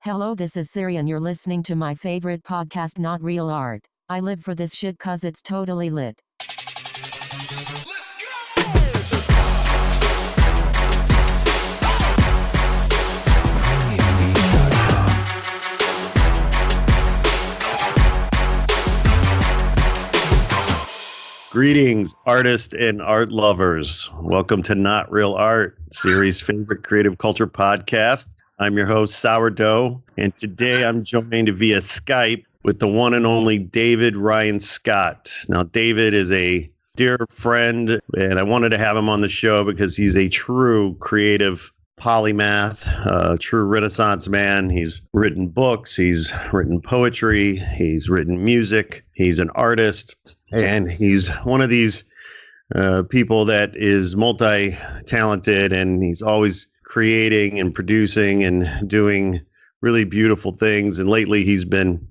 Hello, this is Siri and you're listening to my favorite podcast, Not Real Art. I live for this shit cause it's totally lit. Let's go! Greetings, artists and art lovers. Welcome to Not Real Art, Siri's favorite creative culture podcast. I'm your host, Sourdough, and today I'm joined via Skype with the one and only David Ryan Scott. Now, David is a dear friend, and I wanted to have him on the show because he's a true creative polymath, a true Renaissance man. He's written books, he's written poetry, he's written music, he's an artist, and he's one of these people that is multi-talented, and he's always creating and producing and doing really beautiful things. And lately he's been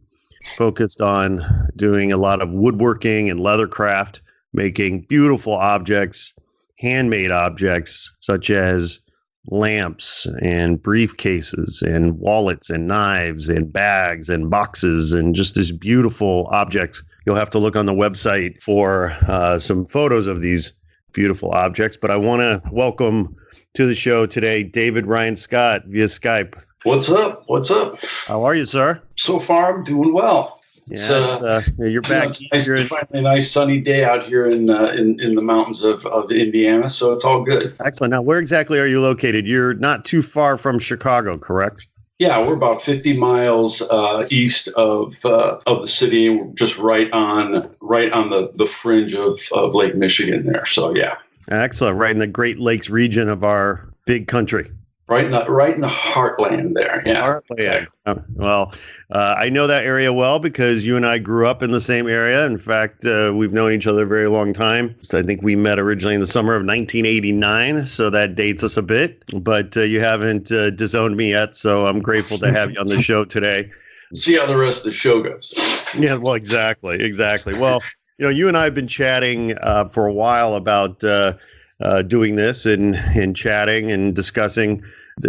focused on doing a lot of woodworking and leather craft, making beautiful objects, handmade objects, such as lamps and briefcases and wallets and knives and bags and boxes and just this beautiful objects. You'll have to look on the website for some photos of these beautiful objects. But I want to welcome to the show today David Ryan Scott via Skype. What's up? What's up? How are you, sir? So far, I'm doing well. You're back. It's nice to find a nice sunny day out here in the mountains of Indiana, so it's all good. Excellent. Now, where exactly are you located? You're not too far from Chicago, correct? Yeah, we're about 50 miles east of the city. We're just right on the fringe of Lake Michigan there. So yeah. Excellent. Right in the Great Lakes region of our big country. Right in the heartland there. Yeah. Heartland. Well, I know that area well because you and I grew up in the same area. In fact, we've known each other a very long time. So I think we met originally in the summer of 1989. So that dates us a bit. But you haven't disowned me yet. So I'm grateful to have you on the show today. See how the rest of the show goes. Yeah, well, exactly. Well, you and I have been chatting for a while about doing this and chatting and discussing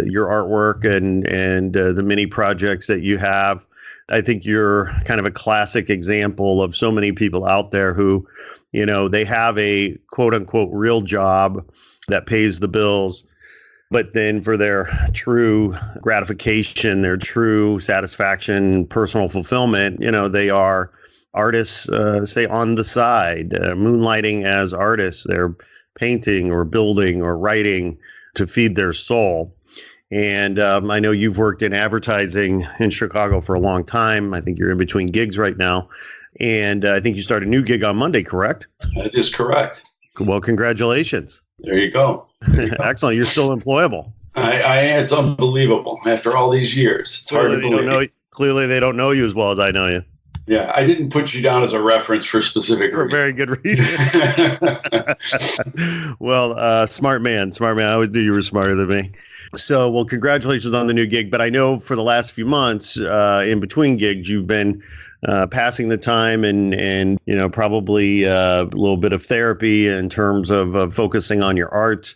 your artwork and the many projects that you have. I think you're kind of a classic example of so many people out there who, they have a quote unquote real job that pays the bills. But then for their true gratification, their true satisfaction, personal fulfillment, they are artists, say on the side, moonlighting as artists. They're painting or building or writing to feed their soul. And I know you've worked in advertising in Chicago for a long time. I think you're in between gigs right now. And I think you start a new gig on Monday, correct? That is correct. Well, congratulations. There you go. Excellent. You're still employable. It's unbelievable after all these years. It's hard to believe. Clearly, they don't know you as well as I know you. Yeah, I didn't put you down as a reference for specific for reasons. Very good reason. Well, smart man. I always knew you were smarter than me. So, well, congratulations on the new gig. But I know for the last few months, in between gigs, you've been passing the time and probably a little bit of therapy in terms of focusing on your art.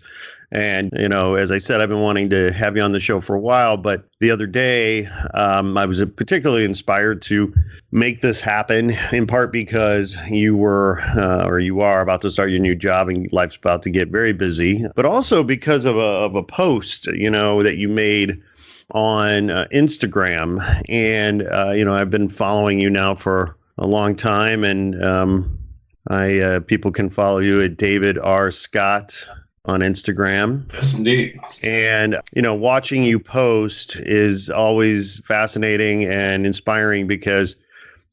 And, as I said, I've been wanting to have you on the show for a while, but the other day, I was particularly inspired to make this happen, in part because you are about to start your new job and life's about to get very busy, but also because of a post, that you made on Instagram. And, I've been following you now for a long time, and people can follow you at David R. Scott on Instagram. Yes, indeed. And, watching you post is always fascinating and inspiring because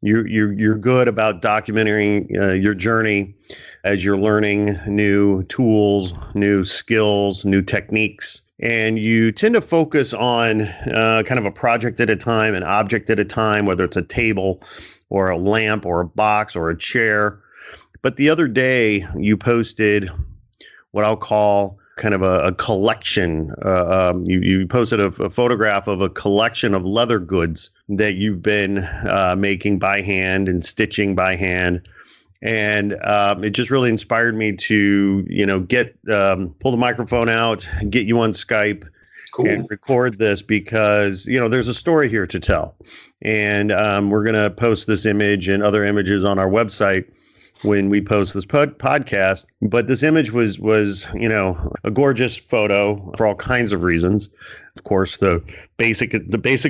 you're good about documenting your journey as you're learning new tools, new skills, new techniques. And you tend to focus on kind of a project at a time, an object at a time, whether it's a table or a lamp or a box or a chair. But the other day you posted what I'll call kind of a collection. You posted a photograph of a collection of leather goods that you've been making by hand and stitching by hand. And it just really inspired me to, pull the microphone out, get you on Skype, and record this because, there's a story here to tell. And we're going to post this image and other images on our website when we post this podcast. But this image was a gorgeous photo for all kinds of reasons. Of course, the basic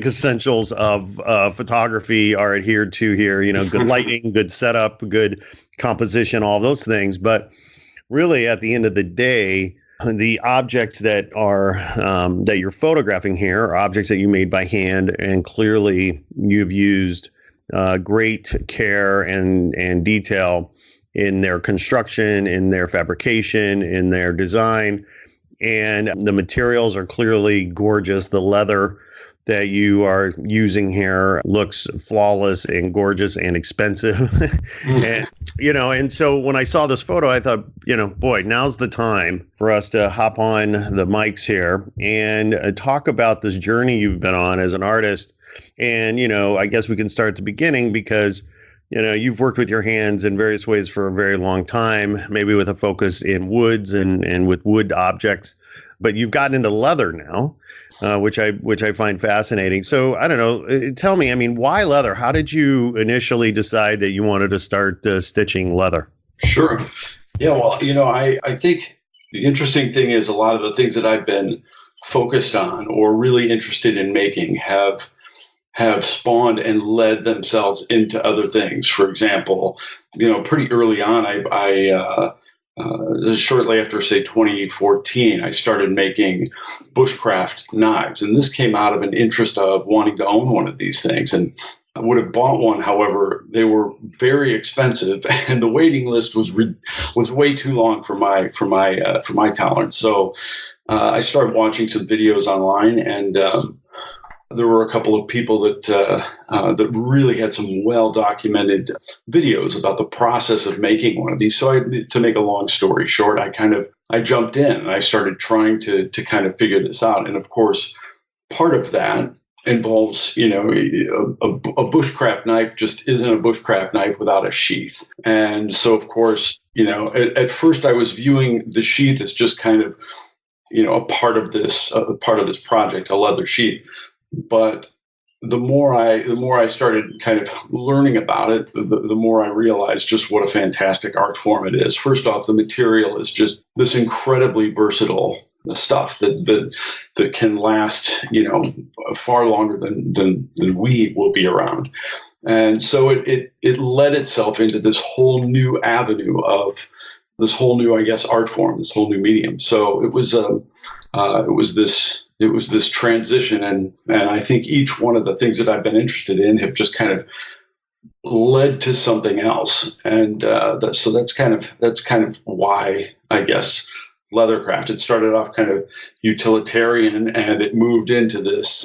essentials of photography are adhered to here. Good lighting, good setup, good composition, all those things. But really, at the end of the day, the objects that are that you're photographing here are objects that you made by hand, and clearly you've used great care and detail in their construction, in their fabrication, in their design, and the materials are clearly gorgeous. The leather that you are using here looks flawless and gorgeous and expensive. And so when I saw this photo, I thought, boy, now's the time for us to hop on the mics here and talk about this journey you've been on as an artist. And, I guess we can start at the beginning because, you've worked with your hands in various ways for a very long time, maybe with a focus in woods and with wood objects, but you've gotten into leather now. Which I find fascinating. So I don't know. Tell me, why leather? How did you initially decide that you wanted to start stitching leather? Sure. Yeah. Well, I think the interesting thing is a lot of the things that I've been focused on or really interested in making have spawned and led themselves into other things. For example, pretty early on, I shortly after, say, 2014, I started making bushcraft knives. And this came out of an interest of wanting to own one of these things. And I would have bought one. However, they were very expensive and the waiting list was way too long for my tolerance. So I started watching some videos online, and there were a couple of people that really had some well-documented videos about the process of making one of these. So to make a long story short, I jumped in and I started trying to kind of figure this out. And of course, part of that involves, a bushcraft knife just isn't a bushcraft knife without a sheath. And so, of course, at first I was viewing the sheath as just kind of, a part of this project, a leather sheath. But the more I started kind of learning about it, the more I realized just what a fantastic art form it is. First off, the material is just this incredibly versatile stuff that can last, far longer than we will be around. And so it led itself into this whole new avenue of this whole new, I guess, art form, this whole new medium. So it was this transition, and I think each one of the things that I've been interested in have just kind of led to something else, and so that's kind of why, I guess, leathercraft. It started off kind of utilitarian, and it moved into this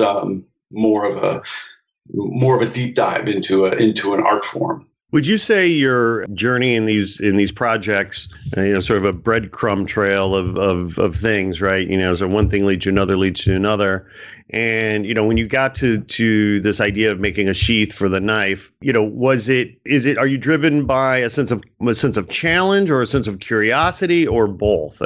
more of a deep dive into an art form. Would you say your journey in these projects, sort of a breadcrumb trail of things, right? So one thing leads to another. And, when you got to this idea of making a sheath for the knife, are you driven by a sense of challenge or a sense of curiosity or both?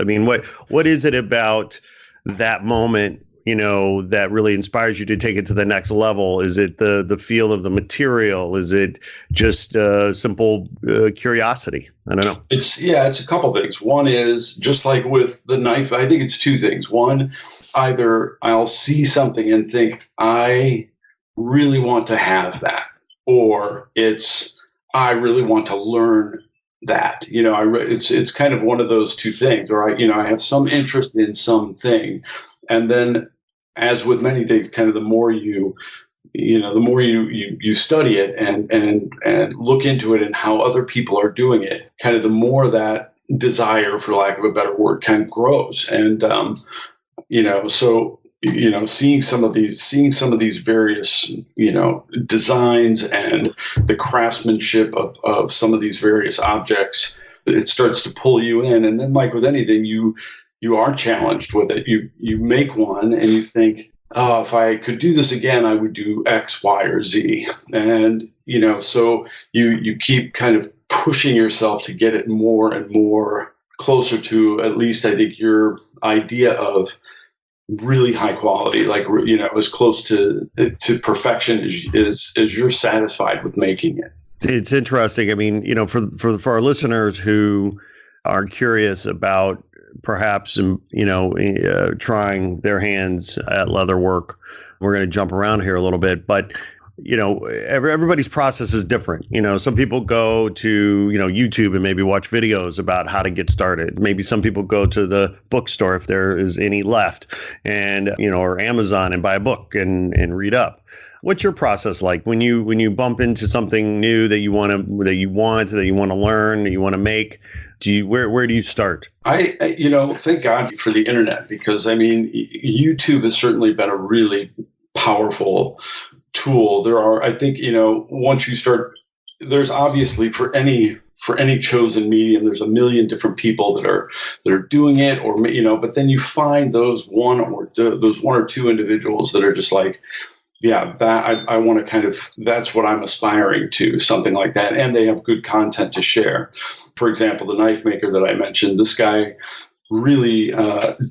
What is it about that moment, that really inspires you to take it to the next level? Is it the feel of the material? Is it just simple curiosity? I don't know. It's a couple things. One is just like with the knife, I think it's two things. One, either I'll see something and think, I really want to have that, or it's, I really want to learn that. It's kind of one of those two things, or I have some interest in something. And then, as with many things, kind of the more you study it and look into it and how other people are doing it, kind of the more that desire, for lack of a better word, kind of grows. And seeing some of these various designs and the craftsmanship of some of these various objects, it starts to pull you in. And then, like with anything, you are challenged with it. You make one and you think, oh, if I could do this again, I would do X, Y, or Z. And, so you keep kind of pushing yourself to get it more and more closer to, at least I think, your idea of really high quality, like, as close to perfection as you're satisfied with making it. It's interesting. I mean, for our listeners who are curious about perhaps, trying their hands at leather work, we're going to jump around here a little bit, but everybody's process is different. Some people go to, YouTube and maybe watch videos about how to get started. Maybe some people go to the bookstore if there is any left, and, or Amazon and buy a book and read up. What's your process like when you bump into something new that you want to learn, that you want to make? Where do you start? I thank God for the internet, because YouTube has certainly been a really powerful tool. There are, I think, once you start, there's obviously for any chosen medium, there's a million different people that are doing it, or but then you find those one or two individuals that are just like, yeah, that I want to kind of, that's what I'm aspiring to, something like that. And they have good content to share. For example, the knife maker that I mentioned, this guy really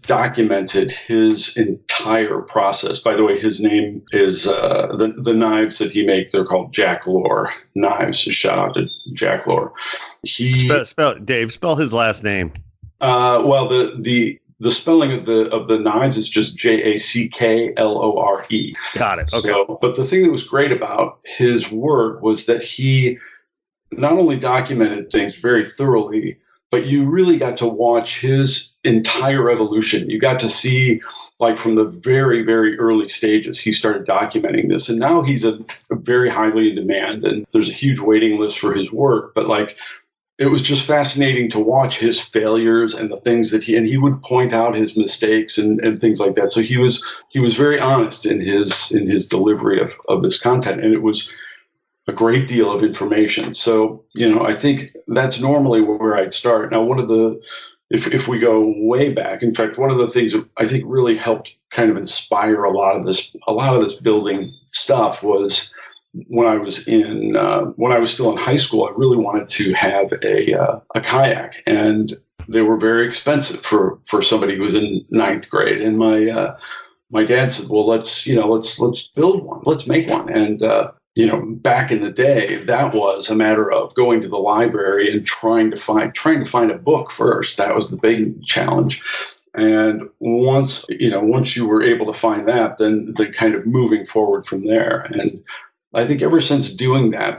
documented his entire process. By the way, his name is the knives that he makes. They're called Jack Lore knives. Shout out to Jack Lore. Spell his last name. Well, the spelling of the knives is just JACKLORE. Got it. Okay. So, but the thing that was great about his work was that he not only documented things very thoroughly, but you really got to watch his entire evolution. You got to see, like, from the very, very early stages, he started documenting this. And now he's a very highly in demand, and there's a huge waiting list for his work. But, like, it was just fascinating to watch his failures and the things that he would point out his mistakes and things like that. So he was very honest in his delivery of this content, and it was a great deal of information. So, I think that's normally where I'd start. Now, if we go way back, in fact, one of the things that I think really helped kind of inspire a lot of this building stuff was when I was still in high school. I really wanted to have a kayak, and they were very expensive for somebody who was in ninth grade. And my dad said, "Well, let's build one, let's make one." And back in the day, that was a matter of going to the library and trying to find a book first. That was the big challenge. And once you were able to find that, then kind of moving forward from there. And I think ever since doing that,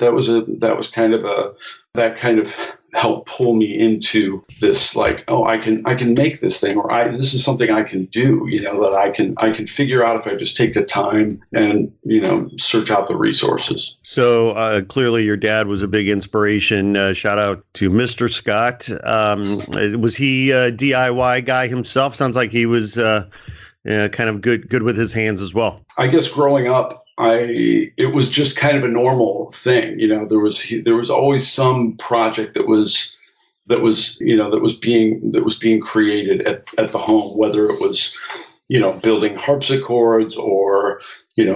that kind of helped pull me into this, like, oh, I can make this thing, or this is something I can do, that I can figure out if I just take the time and, search out the resources. So clearly your dad was a big inspiration. Shout out to Mr. Scott. Was he a DIY guy himself? Sounds like he was kind of good with his hands as well. I guess growing up, it was just kind of a normal thing. There was always some project that was being created at the home, whether it was, building harpsichords or,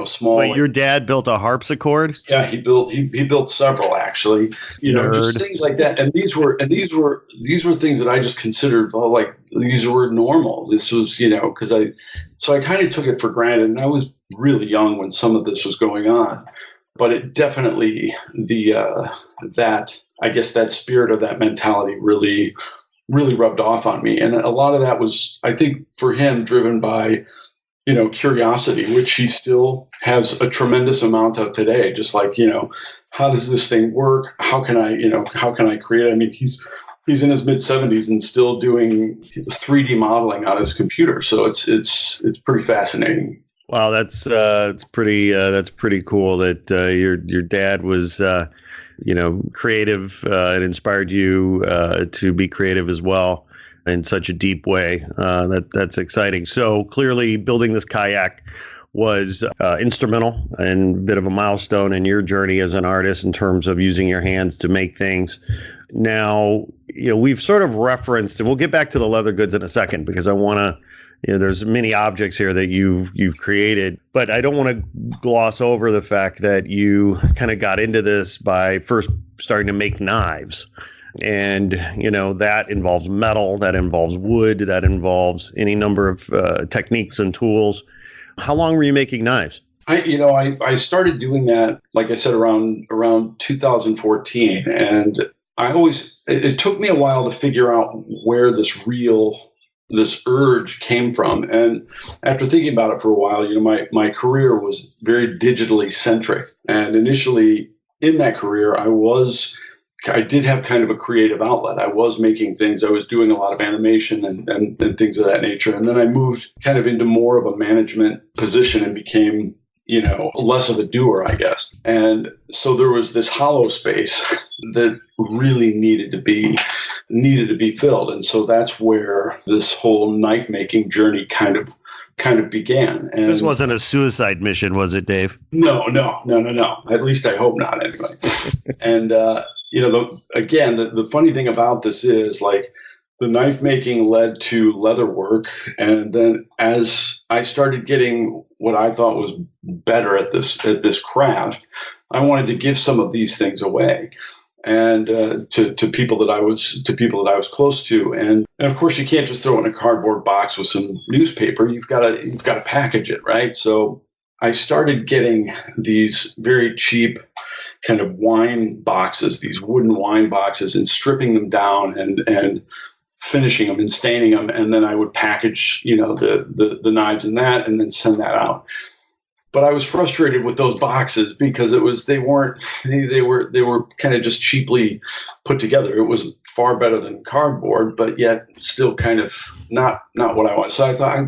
small. Wait, your dad built a harpsichord? Yeah, he built several, actually, just things like that. And these were things that I just considered, like, these were normal. This was, so I kind of took it for granted, and I was really young when some of this was going on. But it definitely, that spirit of that mentality really rubbed off on me. And a lot of that was, I think, for him, driven by, curiosity, which he still has a tremendous amount of today. Just like, how does this thing work? How can I create it? I mean, he's in his mid-70s and still doing 3D modeling on his computer. So it's pretty fascinating. Wow, that's pretty cool that your dad was creative and inspired you to be creative as well in such a deep way. That's exciting. So clearly, building this kayak was instrumental and a bit of a milestone in your journey as an artist in terms of using your hands to make things. Now, we've sort of referenced, and we'll get back to the leather goods in a second, because I want to. There's many objects here that you've created, but I don't want to gloss over the fact that you kind of got into this by first starting to make knives. And, that involves metal, that involves wood, that involves any number of techniques and tools. How long were you making knives? I started doing that, like I said, around 2014. And it took me a while to figure out where this urge came from. And after thinking about it for a while, my career was very digitally centric. And initially in that career, I did have kind of a creative outlet. I was making things. I was doing a lot of animation and things of that nature. And then I moved kind of into more of a management position and became, less of a doer, I guess. And so there was this hollow space that really needed to be filled. And so that's where this whole knife making journey kind of began. And this wasn't a suicide mission, was it, Dave? No. At least I hope not, anyway. And the funny thing about this is, like, the knife making led to leather work, and then as I started getting what I thought was better at this craft, I wanted to give some of these things away, and to people that I was close to, and of course you can't just throw it in a cardboard box with some newspaper. You've got to package it, right? So I started getting these very cheap kind of wine boxes, these wooden wine boxes, and stripping them down and finishing them and staining them, and then I would package, the knives in that, and then send that out. But I was frustrated with those boxes because they were kind of just cheaply put together. It was far better than cardboard, but yet still kind of not what I want. So I thought,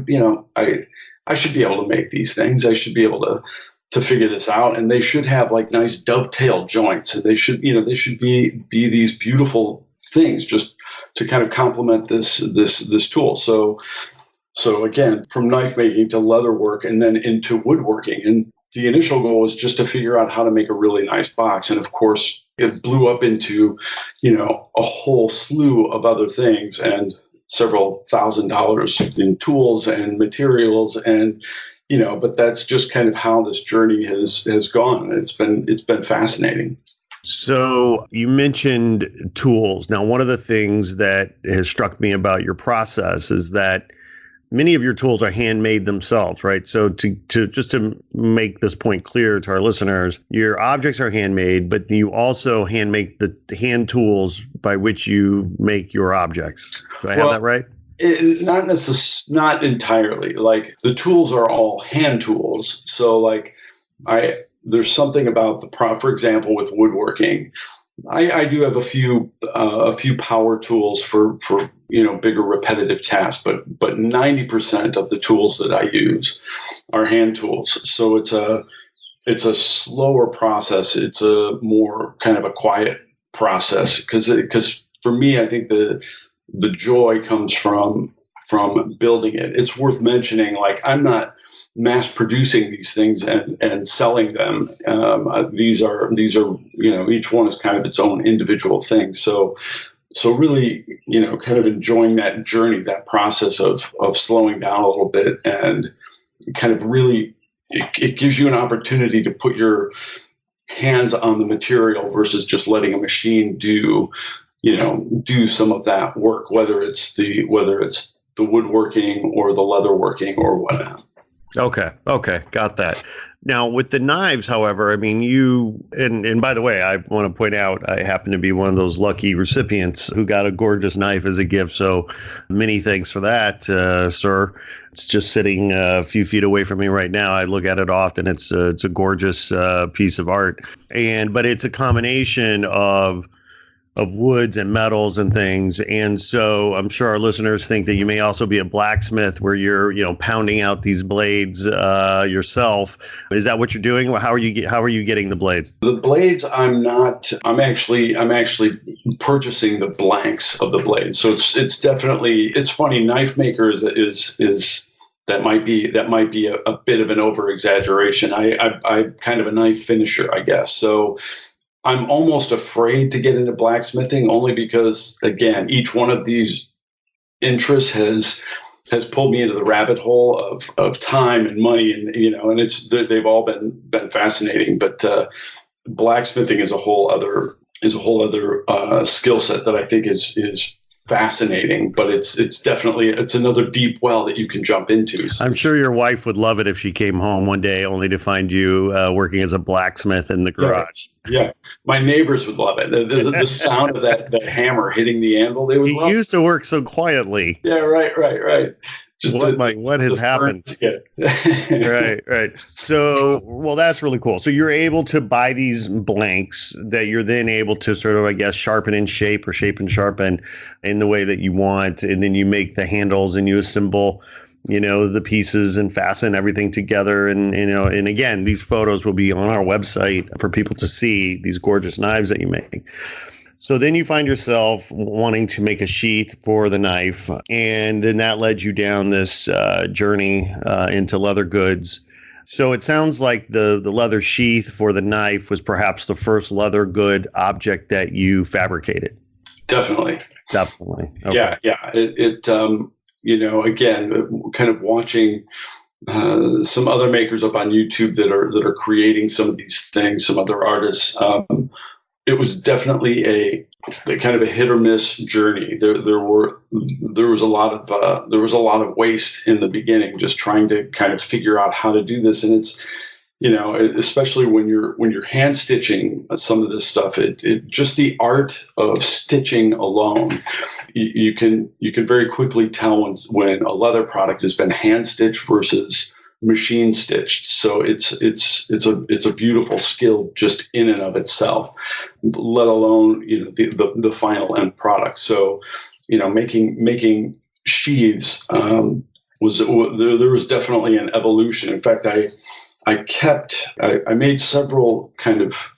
I should be able to make these things. I should be able to figure this out, and they should have like nice dovetail joints, and they should be these beautiful things just to kind of complement this tool. So again, from knife making to leather work and then into woodworking. And the initial goal was just to figure out how to make a really nice box. And of course, it blew up into, a whole slew of other things and several $1,000s in tools and materials. And, but that's just kind of how this journey has gone. It's been fascinating. So you mentioned tools. Now, one of the things that has struck me about your process is that many of your tools are handmade themselves, right? So to make this point clear to our listeners, your objects are handmade, but you also hand make the hand tools by which you make your objects. Do I have that right? Not entirely. Like, the tools are all hand tools. So like there's something about for example, with woodworking, I do have a few power tools for bigger repetitive tasks, but 90% of the tools that I use are hand tools. So it's a slower process. It's a more kind of a quiet process because for me, I think the joy comes from building it. It's worth mentioning, like, I'm not mass producing these things and selling them. These are each one is kind of its own individual thing. So really, kind of enjoying that journey, that process of slowing down a little bit, and kind of really, it gives you an opportunity to put your hands on the material versus just letting a machine do some of that work, whether it's the woodworking or the leatherworking or whatnot. Okay. Got that. Now, with the knives, however, I mean, and by the way, I want to point out, I happen to be one of those lucky recipients who got a gorgeous knife as a gift. So many thanks for that, sir. It's just sitting a few feet away from me right now. I look at it often. It's a gorgeous piece of art, but it's a combination of woods and metals and things. And so I'm sure our listeners think that you may also be a blacksmith where you're, pounding out these blades yourself. Is that what you're doing? How are you getting the blades? The blades, I'm not. I'm actually purchasing the blanks of the blades. So it's definitely, it's funny. Knife maker is that might be a bit of an over exaggeration. I'm kind of a knife finisher, I guess. So I'm almost afraid to get into blacksmithing, only because, again, each one of these interests has pulled me into the rabbit hole of time and money, and they've all been fascinating. But blacksmithing is a whole is a whole other skill set that I think is fascinating, but it's definitely another deep well that you can jump into. I'm sure your wife would love it if she came home one day only to find you working as a blacksmith in the garage. Yeah. My neighbors would love it. The sound of that hammer hitting the anvil, they would love it. He used to work so quietly. Yeah, right. Just what has happened? Right. So, well, that's really cool. So you're able to buy these blanks that you're then able to sort of, I guess, sharpen and shape or shape and sharpen in the way that you want. And then you make the handles and you assemble, the pieces and fasten everything together. And, and again, these photos will be on our website for people to see these gorgeous knives that you make. So then you find yourself wanting to make a sheath for the knife, and then that led you down this journey into leather goods. So it sounds like the leather sheath for the knife was perhaps the first leather good object that you fabricated. Definitely. Okay. Yeah. It again, kind of watching some other makers up on YouTube that are creating some of these things, some other artists. It was definitely a kind of a hit or miss journey. There was a lot of waste in the beginning, just trying to kind of figure out how to do this. And it's, especially when you're hand stitching some of this stuff, it just the art of stitching alone, you can very quickly tell when a leather product has been hand stitched versus machine stitched. So it's a beautiful skill just in and of itself, let alone the final end product. So making sheaths there was definitely an evolution. In fact, I made several kind of,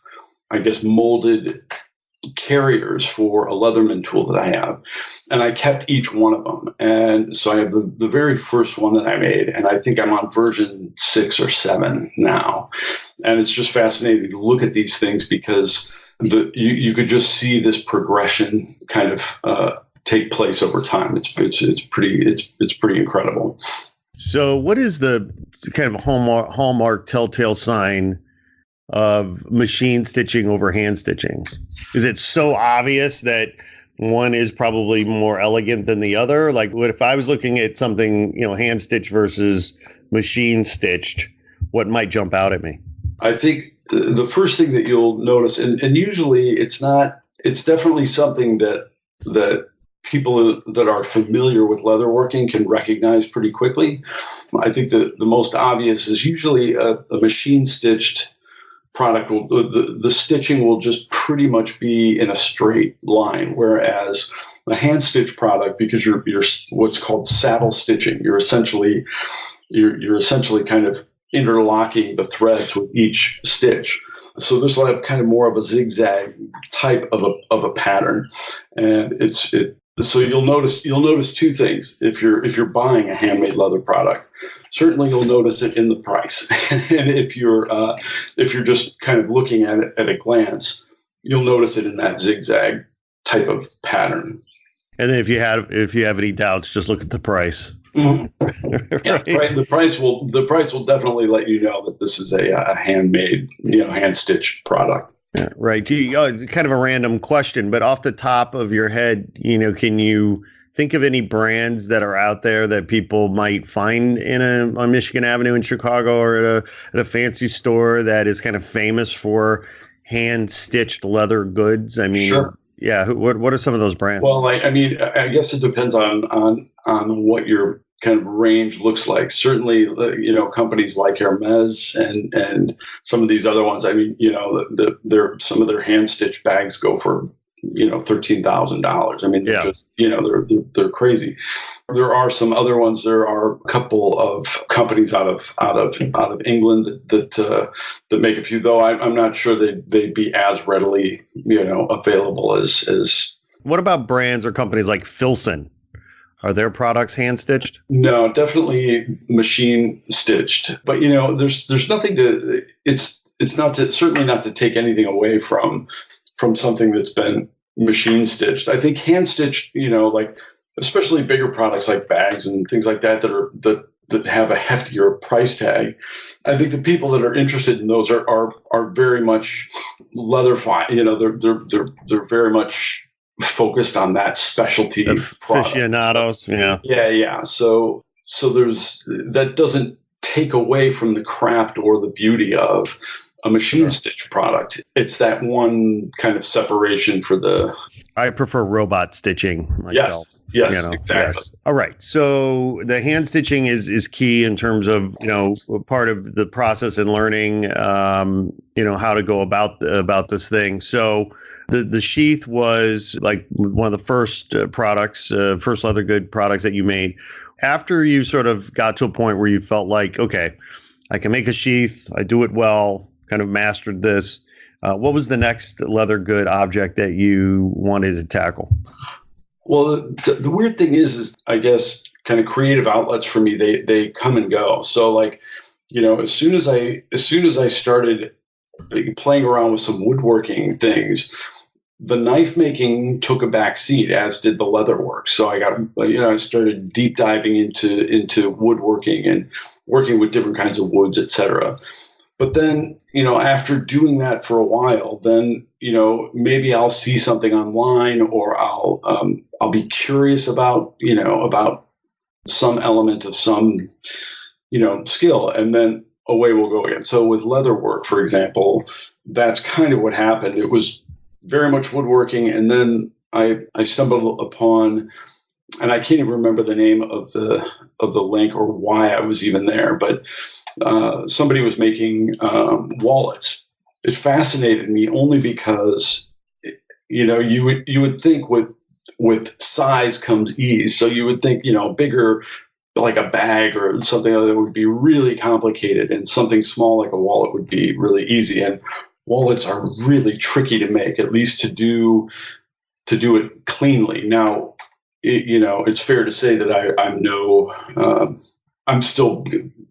I guess, molded carriers for a Leatherman tool that I have, and I kept each one of them. And so I have the very first one that I made, and I think I'm on version 6 or 7 now. And it's just fascinating to look at these things because you could just see this progression kind of take place over time. It's pretty incredible. So what is the kind of hallmark telltale sign of machine stitching over hand stitching? Is it so obvious that one is probably more elegant than the other? Like, what if I was looking at something, hand stitched versus machine stitched, what might jump out at me? I think the first thing that you'll notice, and usually it's definitely something that people that are familiar with leatherworking can recognize pretty quickly. I think the most obvious is usually a machine stitched product. The stitching will just pretty much be in a straight line, whereas a hand stitched product, because you're what's called saddle stitching, you're essentially kind of interlocking the threads with each stitch. So this will have kind of more of a zigzag type of a pattern, and so you'll notice two things if you're buying a handmade leather product. Certainly, you'll notice it in the price, and if you're just kind of looking at it at a glance, you'll notice it in that zigzag type of pattern. And then if you have any doubts, just look at the price. Mm-hmm. Yeah, right. The price will definitely let you know that this is a handmade, hand stitched product. Yeah, right. Kind of a random question, but off the top of your head, can you think of any brands that are out there that people might find on Michigan Avenue in Chicago or at a fancy store that is kind of famous for hand stitched leather goods? I mean, sure. Yeah. What are some of those brands? Well, I guess it depends on what your kind of range looks like. Certainly, companies like Hermes and some of these other ones. I mean, some of their hand stitched bags go for $13,000. I mean, they're just they're crazy. There are some other ones. There are a couple of companies out of England that make a few. Though I'm not sure they'd be as readily available as. What about brands or companies like Filson? Are their products hand stitched? No, definitely machine stitched. But there's nothing to. It's certainly not to take anything away from something that's been machine stitched. I think hand stitched, like especially bigger products like bags and things like that that have a heftier price tag. I think the people that are interested in those are very much leather they're very much focused on that specialty product. Aficionados, yeah. Yeah. So that doesn't take away from the craft or the beauty of a machine stitch product. It's that one kind of separation for the. I prefer robot stitching myself. Yes, exactly. Yes. All right. So the hand stitching is key in terms of, part of the process and learning, how to go about this thing. So the sheath was like one of the first first leather good products that you made. After you sort of got to a point where you felt like, okay, I can make a sheath, I do it well, kind of mastered this. What was the next leather good object that you wanted to tackle? Well, the weird thing is I guess kind of creative outlets for me, they come and go. So like, as soon as I started playing around with some woodworking things, the knife making took a back seat, as did the leather work. So I started deep diving into woodworking and working with different kinds of woods, etc. But then, after doing that for a while, then, maybe I'll see something online, or I'll be curious about some element of some, skill, and then away we'll go again. So with leather work, for example, that's kind of what happened. It was very much woodworking, and then I stumbled upon, and I can't even remember the name of the link or why I was even there, but somebody was making wallets. It fascinated me only because you would think with size comes ease. So you would think bigger, like a bag or something that would be really complicated, and something small like a wallet would be really easy. And wallets are really tricky to make, at least to do it cleanly. Now, it's fair to say that I'm still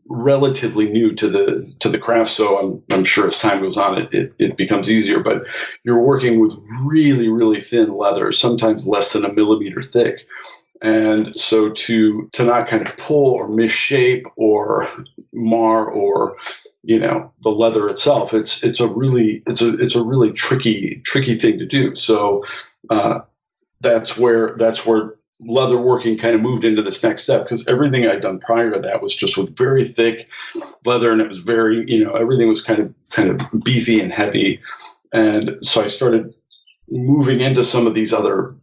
relatively new to the craft, so I'm sure as time goes on, it becomes easier. But you're working with really, really thin leather, sometimes less than a millimeter thick. And so to not kind of pull or misshape or mar or the leather itself, it's a really tricky thing to do. So that's where leather working kind of moved into this next step, because everything I'd done prior to that was just with very thick leather, and it was very everything was kind of beefy and heavy. And so I started moving into some of these other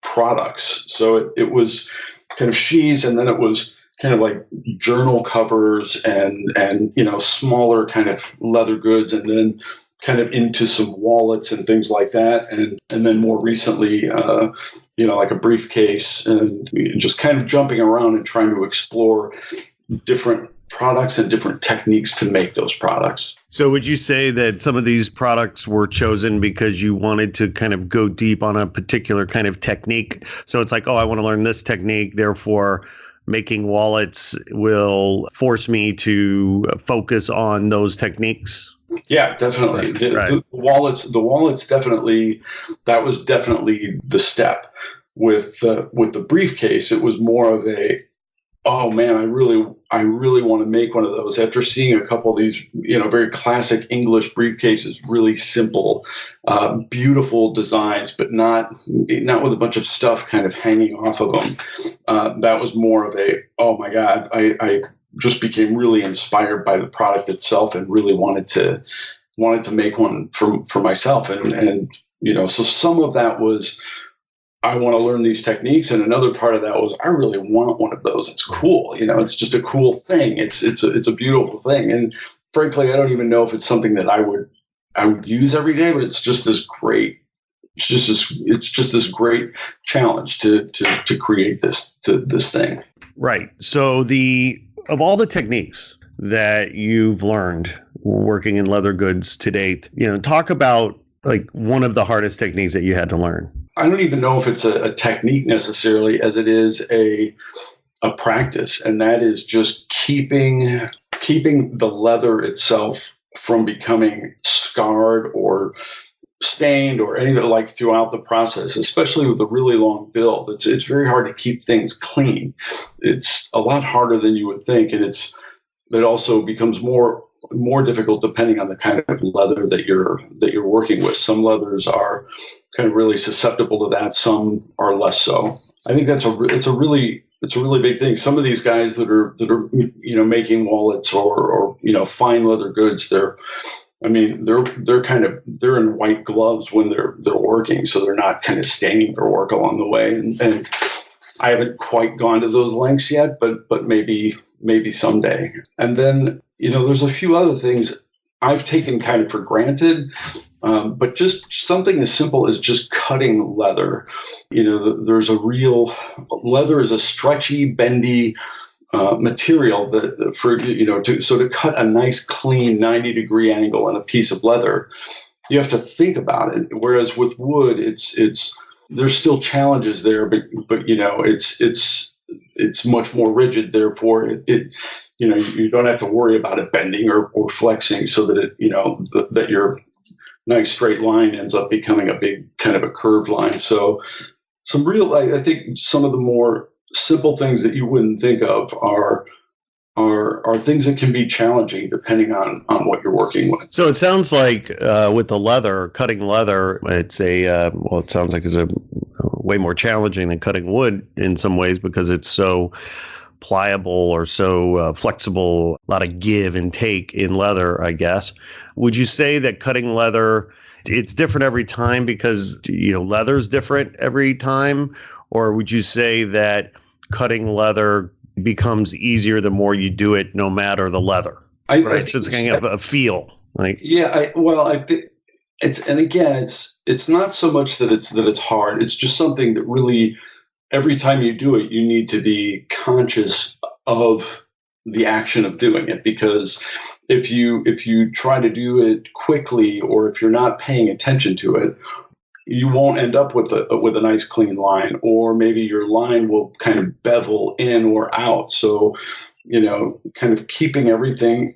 products. So it was kind of sheaths, and then it was kind of like journal covers and smaller kind of leather goods, and then kind of into some wallets and things like that. And then more recently, like a briefcase, and just kind of jumping around and trying to explore different products and different techniques to make those products. So would you say that some of these products were chosen because you wanted to kind of go deep on a particular kind of technique? So it's like, oh, I want to learn this technique, therefore making wallets will force me to focus on those techniques? Yeah, definitely. The wallets definitely, that was definitely the step. With the briefcase, it was more of a, oh man, I really want to make one of those. After seeing a couple of these, very classic English briefcases, really simple, beautiful designs, but not with a bunch of stuff kind of hanging off of them. That was more of a, oh my God, I just became really inspired by the product itself, and really wanted to make one for myself. And so some of that was, I want to learn these techniques, and another part of that was, I really want one of those. It's cool, it's just a cool thing. It's a beautiful thing, and frankly, I don't even know if it's something that I would use every day, but it's just this great. It's just this great challenge to create this thing. Right. So of all the techniques that you've learned working in leather goods to date, talk about like one of the hardest techniques that you had to learn. I don't even know if it's a technique necessarily, as it is a practice, and that is just keeping the leather itself from becoming scarred or stained or anything like throughout the process, especially with a really long build. It's very hard to keep things clean. It's a lot harder than you would think, and it also becomes more difficult depending on the kind of leather that you're working with. Some leathers are kind of really susceptible to that. Some are less so. I think it's a really big thing. Some of these guys that are making wallets or fine leather goods, they're in white gloves when they're working, so they're not kind of staining their work along the way. And I haven't quite gone to those lengths yet, but maybe someday. And then there's a few other things I've taken kind of for granted, but just something as simple as just cutting leather. Leather is a stretchy, bendy material to cut a nice, clean 90-degree angle in a piece of leather, you have to think about it. Whereas with wood, there's still challenges there, but it's much more rigid. Therefore, you don't have to worry about it bending or flexing, so that that your nice straight line ends up becoming a big kind of a curved line. So I think some of the more simple things that you wouldn't think of are things that can be challenging depending on what you're working with. So it sounds like with the leather, cutting leather, it sounds like it's a way more challenging than cutting wood in some ways, because it's so pliable or so flexible, a lot of give and take in leather, I guess. Would you say that cutting leather, it's different every time because leather's different every time? Or would you say that cutting leather becomes easier the more you do it, no matter the leather? Right? So it's kind of a feel. I think it's not so much that it's hard. It's just something that really, every time you do it, you need to be conscious of the action of doing it. Because if you try to do it quickly, or if you're not paying attention to it, you won't end up with a nice clean line, or maybe your line will kind of bevel in or out. So, kind of keeping everything,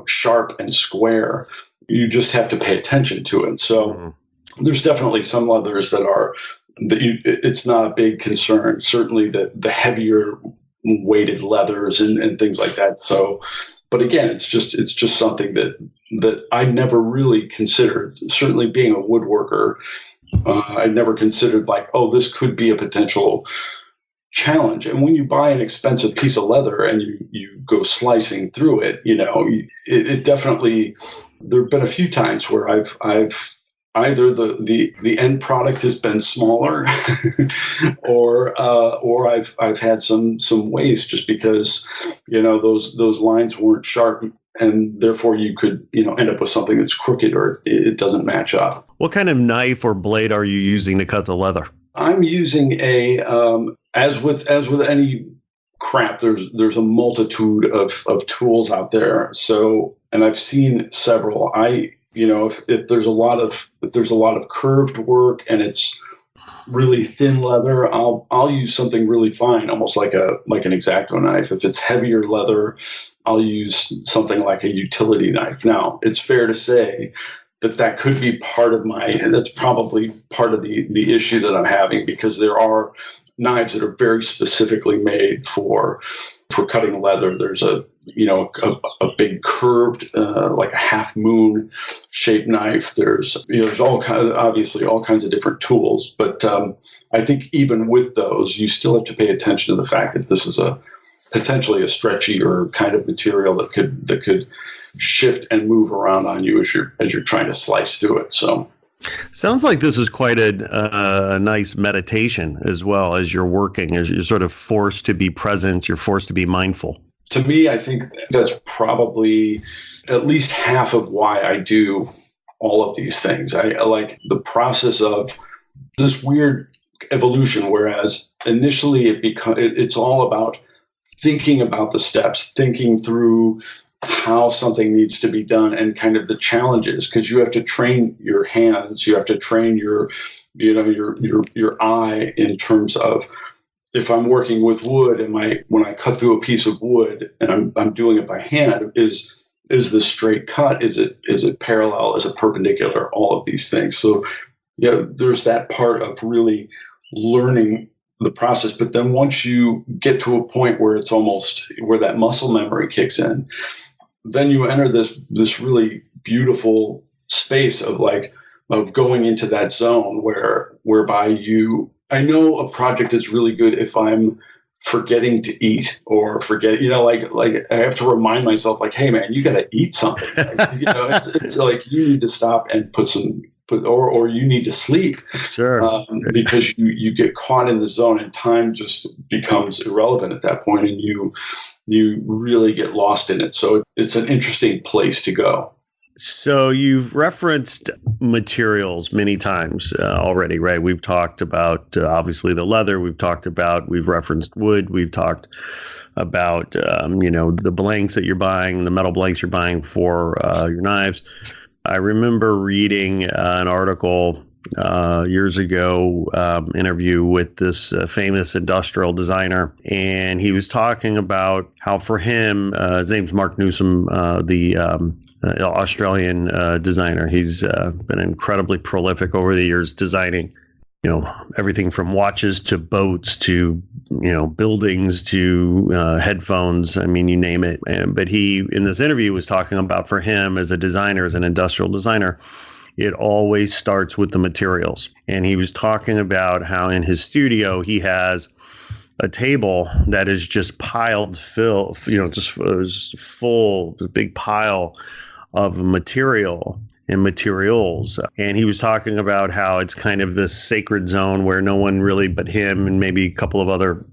sharp and square, you just have to pay attention to it. So there's definitely some leathers it's not a big concern. Certainly the heavier weighted leathers and things like that. So, but again, it's just something that I never really considered. Certainly being a woodworker, I never considered this could be a potential challenge. And when you buy an expensive piece of leather and you go slicing through it, it definitely, there have been a few times where I've either the end product has been smaller or I've had some waste, just because those lines weren't sharp, and therefore you could end up with something that's crooked or it doesn't match up. What kind of knife or blade are you using to cut the leather? I'm using as with any craft, there's a multitude of tools out there. So, and I've seen several. If there's a lot of curved work and it's really thin leather, I'll use something really fine, almost like an X-Acto knife. If it's heavier leather, I'll use something like a utility knife. Now, it's fair to say that could be that's probably part of the issue that I'm having, because there are knives that are very specifically made for cutting leather. There's a big curved, like a half moon shaped knife. There's obviously all kinds of different tools, but I think even with those, you still have to pay attention to the fact that this is potentially a stretchier kind of material that could shift and move around on you as you're trying to slice through it. So, sounds like this is quite a nice meditation as well as you're working, as you're sort of forced to be present, you're forced to be mindful. To me, I think that's probably at least half of why I do all of these things. I like the process of this weird evolution, whereas initially it's all about thinking about the steps, thinking through how something needs to be done and kind of the challenges, because you have to train your hands, you have to train your eye in terms of, if I'm working with wood and when I cut through a piece of wood and I'm doing it by hand, is is this straight cut? Is it parallel? Is it perpendicular? All of these things. So yeah, there's that part of really learning the process. But then once you get to a point where it's almost where that muscle memory kicks in, then you enter this really beautiful space of going into that zone whereby I know a project is really good if I'm forgetting to eat or like I have to remind myself, like, hey man, you got to eat something. It's like you need to stop and or you need to sleep. Sure. Because you get caught in the zone and time just becomes irrelevant at that point, and you really get lost in it. So it's an interesting place to go. So you've referenced materials many times already, right? We've talked about obviously the leather. We've referenced wood. We've talked about the blanks that you're buying, the metal blanks you're buying for your knives. I remember reading an article years ago, interview with this famous industrial designer, and he was talking about how for him, his name's Mark Newsom, the Australian designer. He's been incredibly prolific over the years, designing, everything from watches to boats to, buildings to headphones. I mean, you name it. But he, in this interview, was talking about for him as a designer, as an industrial designer, it always starts with the materials. And he was talking about how in his studio, he has a table that is just piled full, just full, a big pile of material and materials. And he was talking about how it's kind of this sacred zone where no one really but him and maybe a couple of other,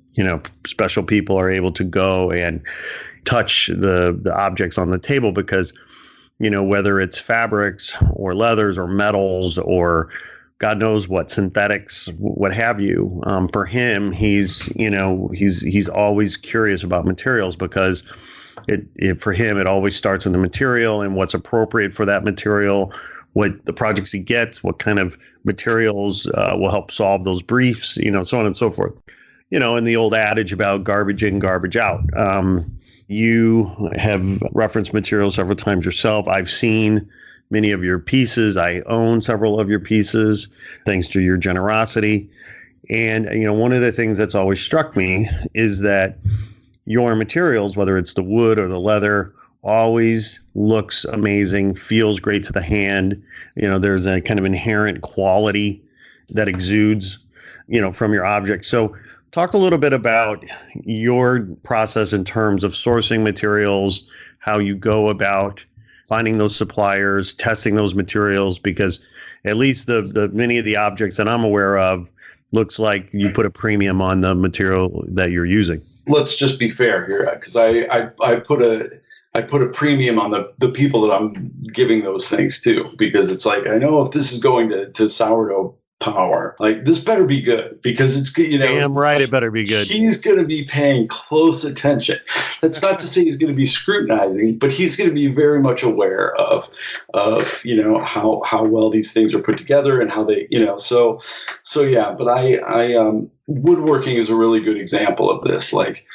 special people are able to go and touch the objects on the table because, whether it's fabrics or leathers or metals or God knows what, synthetics, what have you. For him, he's always curious about materials because for him, it always starts with the material and what's appropriate for that material, what the projects he gets, what kind of materials will help solve those briefs, so on and so forth. And the old adage about garbage in, garbage out. You have referenced materials several times yourself. I've seen many of your pieces. I own several of your pieces, thanks to your generosity. And, one of the things that's always struck me is that your materials, whether it's the wood or the leather, always looks amazing, feels great to the hand. There's a kind of inherent quality that exudes, from your object. So talk a little bit about your process in terms of sourcing materials, how you go about finding those suppliers, testing those materials, because at least the many of the objects that I'm aware of looks like you put a premium on the material that you're using. Let's just be fair here, because I put a premium on the people that I'm giving those things to, because it's like, I know if this is going to Sourdough Power, like this better be good, because it's good. Damn right, it better be good. He's going to be paying close attention. That's not to say he's going to be scrutinizing, but he's going to be very much aware of how well these things are put together and how they, so yeah. But I woodworking is a really good example of this. Like,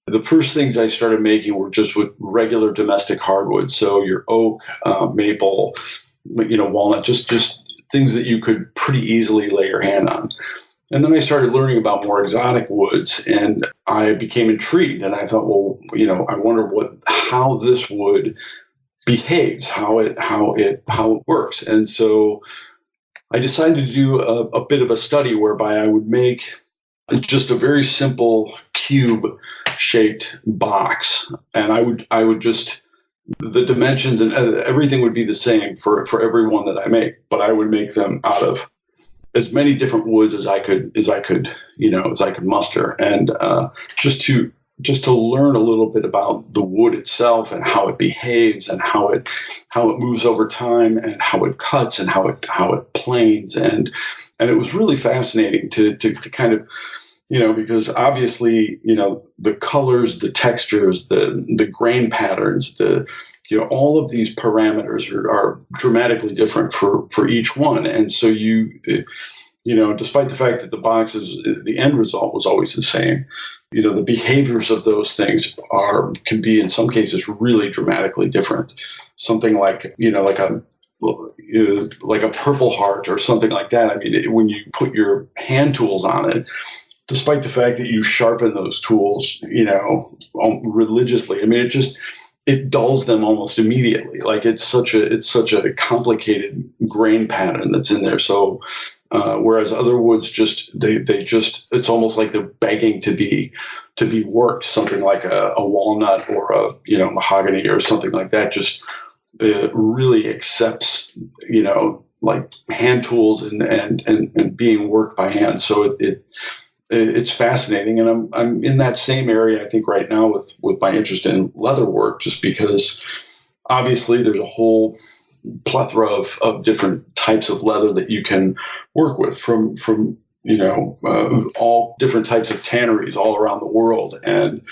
the first things I started making were just with regular domestic hardwood. So your oak, maple, walnut, just things that you could pretty easily lay your hand on. And then I started learning about more exotic woods, and I became intrigued. And I thought, well, I wonder how this wood behaves, how it works. And so I decided to do a bit of a study whereby I would make just a very simple cube-shaped box, and I would just, the dimensions and everything would be the same for every one that I make, but I would make them out of as many different woods as I could muster, and just to learn a little bit about the wood itself and how it behaves and how it moves over time and how it cuts and how it planes, and it was really fascinating to kind of, because obviously, the colors, the textures, the grain patterns, all of these parameters are dramatically different for each one. And so despite the fact that the end result was always the same, the behaviors of those things can be in some cases really dramatically different. Something like, like a Purple Heart or something like that. I mean, when you put your hand tools on it, despite the fact that you sharpen those tools, religiously, I mean, it dulls them almost immediately. Like it's such a complicated grain pattern that's in there. So, whereas other woods it's almost like they're begging to be worked. Something like a walnut or a mahogany or something like that just really accepts like hand tools and being worked by hand. So it's fascinating, and I'm in that same area I think right now with my interest in leather work, just because obviously there's a whole plethora of different types of leather that you can work with from all different types of tanneries all around the world. And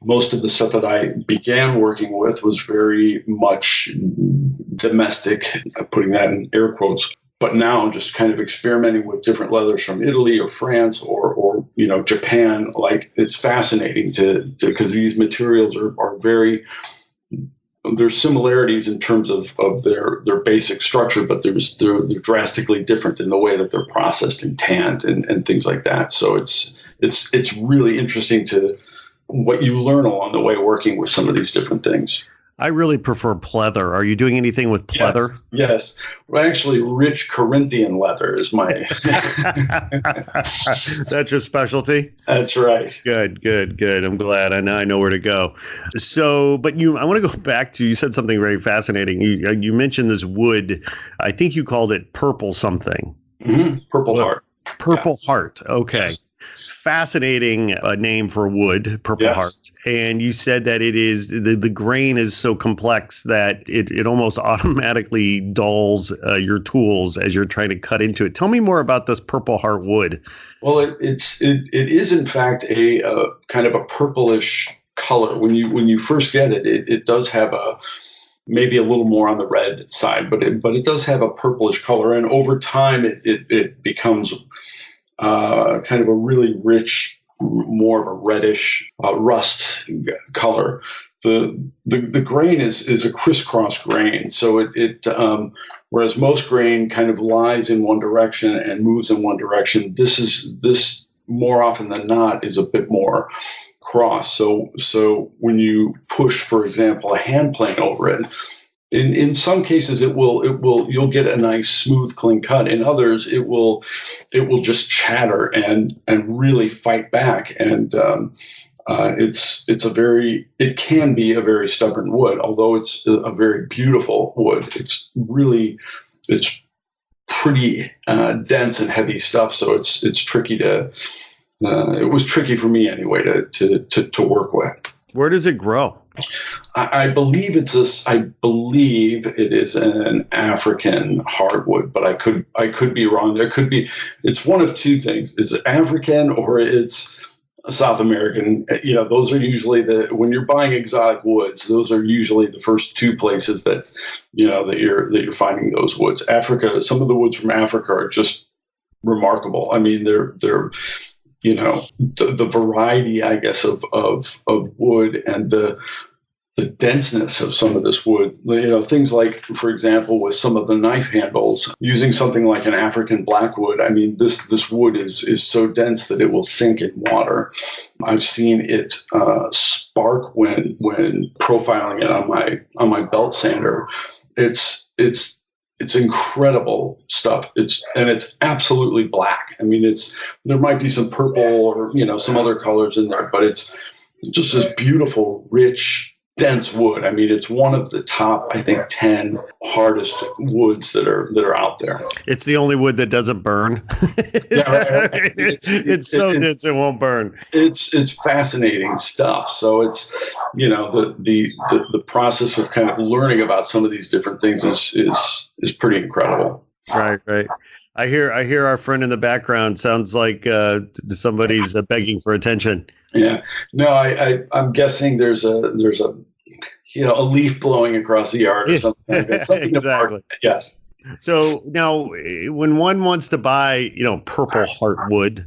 most of the stuff that I began working with was very much domestic, putting that in air quotes. But now I'm just kind of experimenting with different leathers from Italy or France or Japan. Like, it's fascinating because these materials are very, there's similarities in terms of their basic structure, but they're drastically different in the way that they're processed and tanned and things like that. So it's really interesting to what you learn along the way working with some of these different things. I really prefer pleather. Are you doing anything with pleather? Yes. Well, actually, rich Corinthian leather is my... That's your specialty? That's right. Good. I'm glad. I know where to go. So, but I want to go back to, you said something very fascinating. You mentioned this wood. I think you called it purple something. Mm-hmm. Purple Heart. Purple Heart. Okay. Yes. Fascinating name for wood, Purple Yes. Heart. And you said that it is the grain is so complex that it almost automatically dulls your tools as you're trying to cut into it. Tell me more about this Purple Heart wood. Well, it is in fact a kind of a purplish color. When you first get it, it does have maybe a little more on the red side, but it does have a purplish color, and over time it becomes kind of a really rich, more of a reddish rust color. The grain is a crisscross grain, so whereas most grain kind of lies in one direction and moves in one direction, this more often than not is a bit more cross. So when you push, for example, a hand plane over it, in some cases you'll get a nice smooth clean cut. In others it will just chatter and really fight back. And it can be a very stubborn wood, although it's a very beautiful wood. It's pretty dense and heavy stuff. So it's tricky it was tricky for me anyway to work with. Where does it grow? I believe it is an African hardwood, but I could be wrong. It's one of two things. It's African or it's South American. Those are usually when you're buying exotic woods, those are usually the first two places that you're finding those woods. Africa, some of the woods from Africa are just remarkable. I mean, they're the variety, I guess, of wood and the denseness of some of this wood. Things like, for example, with some of the knife handles, using something like an African blackwood. I mean, this wood is so dense that it will sink in water. I've seen it spark when profiling it on my belt sander. It's incredible stuff. It's absolutely black. I mean, there might be some purple or some other colors in there, but it's just this beautiful, rich, dense wood. I mean, it's one of the top, I think, 10 hardest woods that are out there. It's the only wood that doesn't burn. Yeah, right. It's so dense it won't burn. It's fascinating stuff. So it's the process of kind of learning about some of these different things is pretty incredible. Right. I hear our friend in the background. Sounds like somebody's begging for attention. Yeah. No, I'm guessing there's a leaf blowing across the yard or something like that. Something Exactly. Yes. So now, when one wants to buy, Purple Heart wood,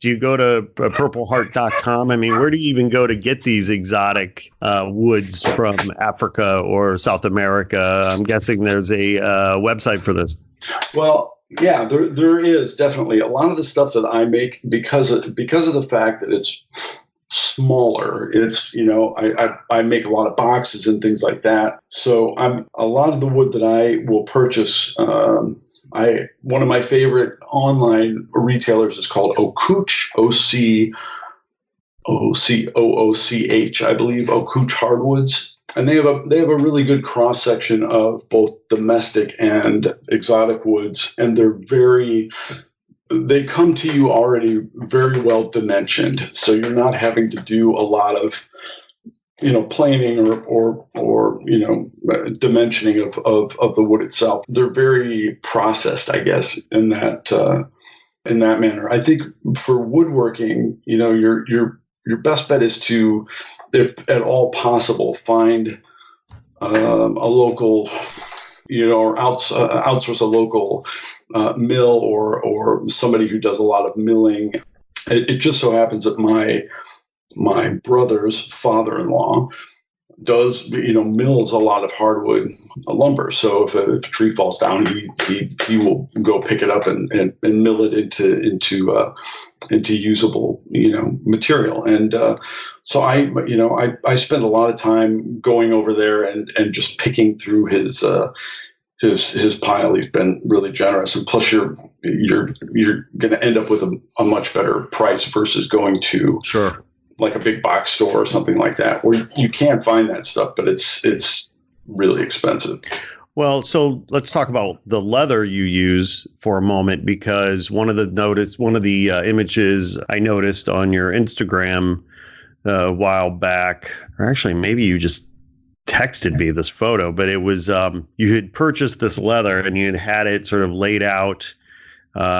do you go to purpleheart.com? I mean, where do you even go to get these exotic woods from Africa or South America? I'm guessing there's a website for this. Well, yeah, there is definitely a lot of the stuff that I make because of the fact that it's smaller. It's I make a lot of boxes and things like that. So a lot of the wood that I will purchase. One of my favorite online retailers is called Ocooch, OCOOCH, I believe, Ocooch Hardwoods. And they have a really good cross section of both domestic and exotic woods, and they come to you already very well dimensioned, so you're not having to do a lot of planing or dimensioning of the wood itself. They're very processed, I guess, in that manner. I think for woodworking, your best bet is to, if at all possible, find a local, or outsource a local mill or somebody who does a lot of milling. It just so happens that my brother's father-in-law mills a lot of hardwood lumber. So if a tree falls down, he will go pick it up and mill it into usable material. And so I spend a lot of time going over there and just picking through his pile. He's been really generous, and plus you're going to end up with a much better price versus going to like a big box store or something like that, where you can find that stuff, but it's really expensive. Well, so let's talk about the leather you use for a moment, because one of the images I noticed on your Instagram a while back, or actually maybe you just texted me this photo, but it was you had purchased this leather and you had it sort of laid out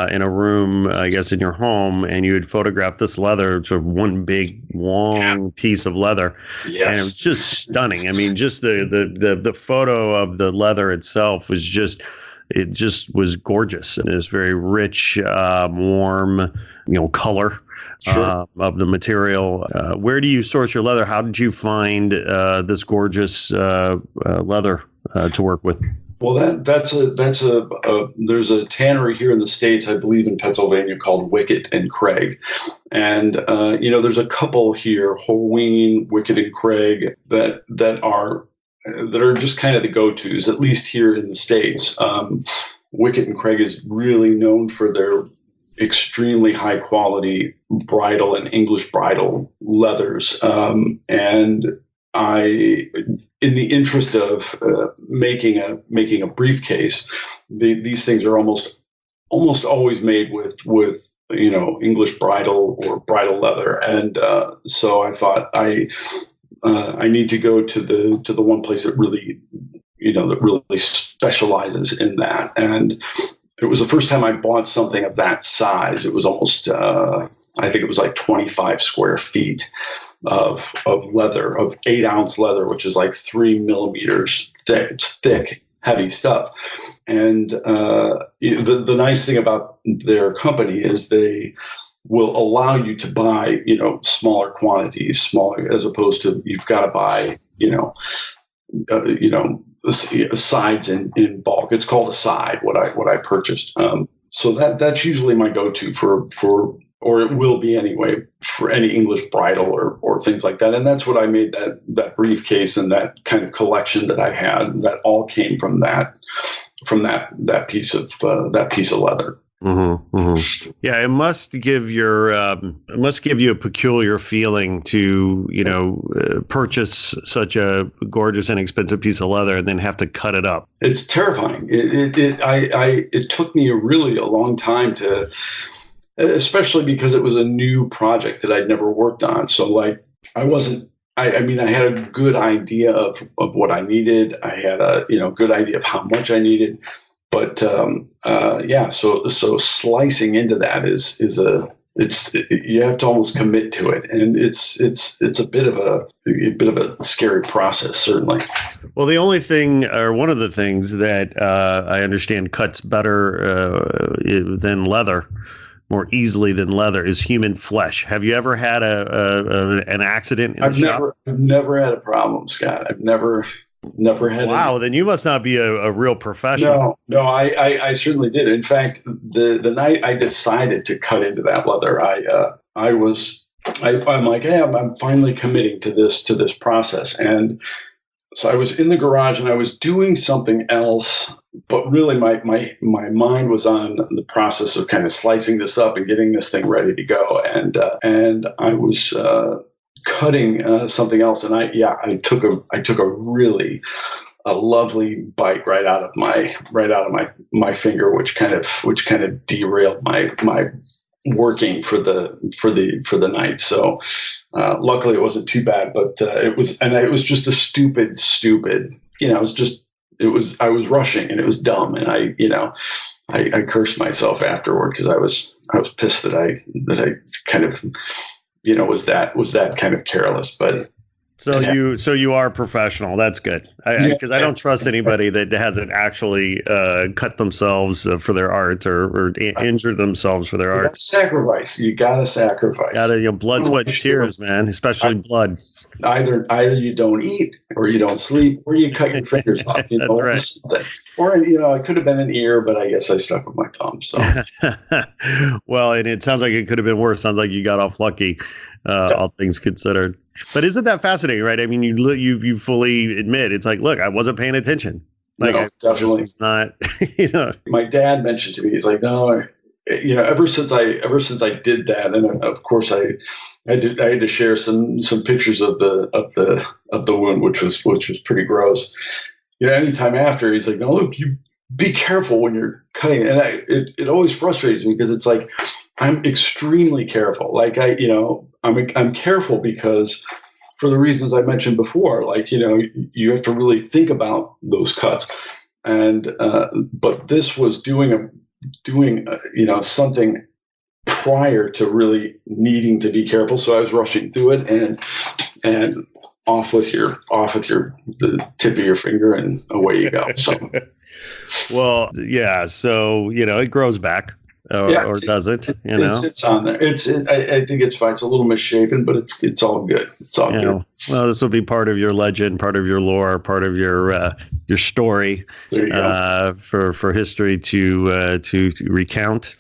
in a room, I guess, in your home, and you had photographed this leather, sort of one big long piece of leather. Yes. And it was just stunning. I mean, just the photo of the leather itself was was gorgeous. And this very rich, warm, color of the material. Where do you source your leather? How did you find this gorgeous leather to work with? Well, there's a tannery here in the States, I believe in Pennsylvania, called Wickett and Craig. And, there's a couple here, Horween, Wickett and Craig, that are just kind of the go-tos, at least here in the States. Wickett and Craig is really known for their extremely high quality bridal and English bridal leathers. And in the interest of making a briefcase, these things are almost always made with English bridal or bridal leather, and so I thought I need to go to the one place that really specializes in that. And it was the first time I bought something of that size. It was almost I think it was like 25 square feet of leather, of 8-ounce leather, which is like 3 millimeters thick. It's thick, heavy stuff. And the nice thing about their company is they will allow you to buy, smaller quantities, smaller, as opposed to you've got to buy, sides in bulk. It's called a side, what I purchased. So that's usually my go-to for or it will be anyway, for any English bridal or things like that. And that's what I made that briefcase and that kind of collection that I had. That all came from that piece of leather. Mm-hmm, mm-hmm. Yeah, it must give you a peculiar feeling to purchase such a gorgeous and expensive piece of leather and then have to cut it up. It's terrifying. It took me a long time to. Especially because it was a new project that I'd never worked on. So I had a good idea of what I needed. I had a good idea of how much I needed. But so slicing into that is you have to almost commit to it, and it's a bit of a scary process, certainly. Well, the only thing, or one of the things that I understand cuts better than leather, more easily than leather, is human flesh. Have you ever had an accident in the shop? I've never had a problem, Scott. I've never had. Wow, then you must not be a real professional. No, I certainly did. In fact, the night I decided to cut into that leather, I'm like, hey, I'm finally committing to this process. And so I was in the garage and I was doing something else, but really my mind was on the process of kind of slicing this up and getting this thing ready to go. And I was cutting something else, and I took a really lovely bite right out of my finger, which kind of derailed my working for the night. So luckily it wasn't too bad, but it was just a stupid, I was rushing and it was dumb, and I cursed myself afterward because I was pissed that I kind of was that kind of careless. But so you are professional. That's good. Because I don't trust anybody that hasn't actually cut themselves for their art or injured themselves for their art. You gotta sacrifice. Blood, sweat, and tears, man. Especially blood. Either you don't eat, or you don't sleep, or you cut your fingers off. That's right. Or it could have been an ear, but I guess I stuck with my thumb. So well, and it sounds like it could have been worse. Sounds like you got off lucky, all things considered. But isn't that fascinating, right? I mean, you fully admit it's like, look, I wasn't paying attention. Like, no, definitely just not. My dad mentioned to me, he's like, no, ever since I did that, and of course I had to share some pictures of the wound, which was pretty gross. Anytime after, he's like, no, look, you be careful when you're cutting. And it always frustrates me because it's like, I'm extremely careful. Like I'm careful because for the reasons I mentioned before, like, you have to really think about those cuts. And, but this was doing something prior to really needing to be careful. So I was rushing through it and off with the tip of your finger, and away you go. So, well, yeah. So, it grows back or does it? It's on there. I think it's fine. It's a little misshapen, but it's all good. It's all good. Well, this will be part of your legend, part of your lore, part of your story. There you go. For history to recount.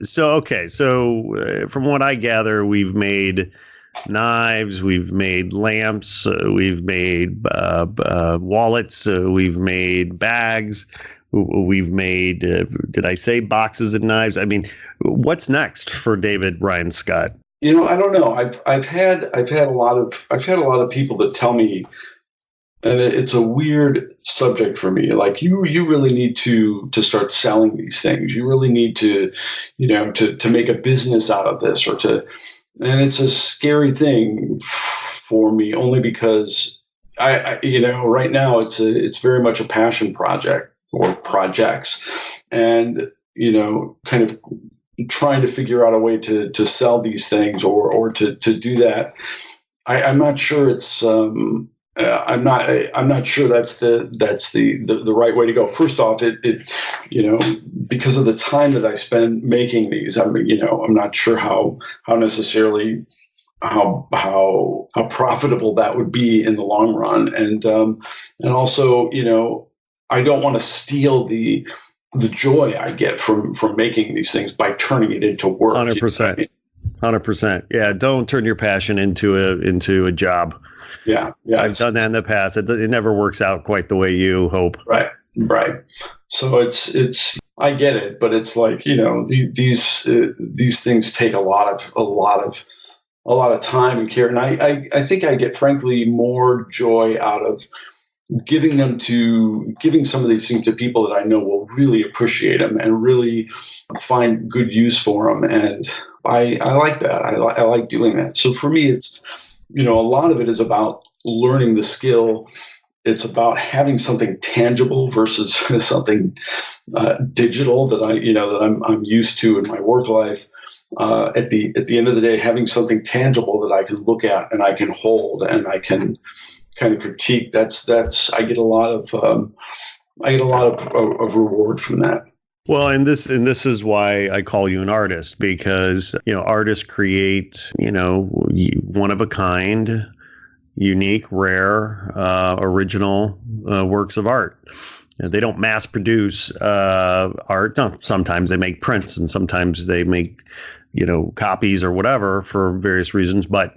So, okay. So from what I gather, we've made knives, we've made lamps, we've made wallets, we've made bags, we've made did I say boxes and knives? I mean, what's next for David Ryan Scott? I don't know. I've had a lot of people that tell me, and it's a weird subject for me. Like, you really need to start selling these things. You really need to to make a business out of this, and it's a scary thing for me, only because I right now it's very much a passion project or projects, and kind of trying to figure out a way to sell these things or to do that. I'm not sure it's I'm not sure that's the right way to go. First off, it because of the time that I spend making these, I'm not sure how necessarily how profitable that would be in the long run, and also I don't want to steal the joy I get from making these things by turning it into work. 100%. Yeah, don't turn your passion into a job. Yeah. I've done that in the past. It never works out quite the way you hope. Right. So it's I get it, but it's like these things take a lot of time and care, and I think I get frankly more joy out of giving some of these things to people that I know will really appreciate them and really find good use for them, and I like that. I like doing that. So for me, it's a lot of it is about learning the skill it's about having something tangible versus something digital that I'm used to in my work life. At the end of the day, having something tangible that I can look at and I can hold and I can kind of critique. That's I get a lot of reward from that. Well, and this is why I call you an artist, because artists create one of a kind, unique, rare, original works of art. They don't mass produce art. No, sometimes they make prints and sometimes they make copies or whatever for various reasons. But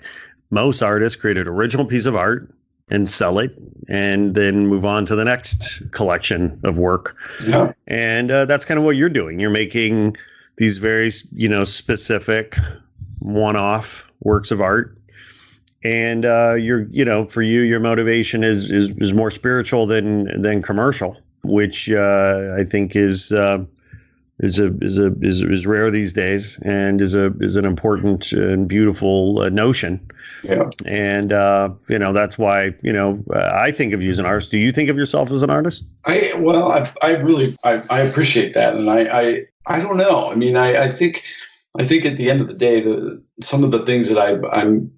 most artists create an original piece of art and sell it and then move on to the next collection of work. Yeah. And that's kind of what you're doing. You're making these very, specific one-off works of art. And for you, your motivation is more spiritual than commercial, which I think is rare these days, and is an important and beautiful notion. Yeah. And that's why I think of you as an artist. Do you think of yourself as an artist? I really appreciate that, and I don't know. I mean, I think at the end of the day, some of the things that I'm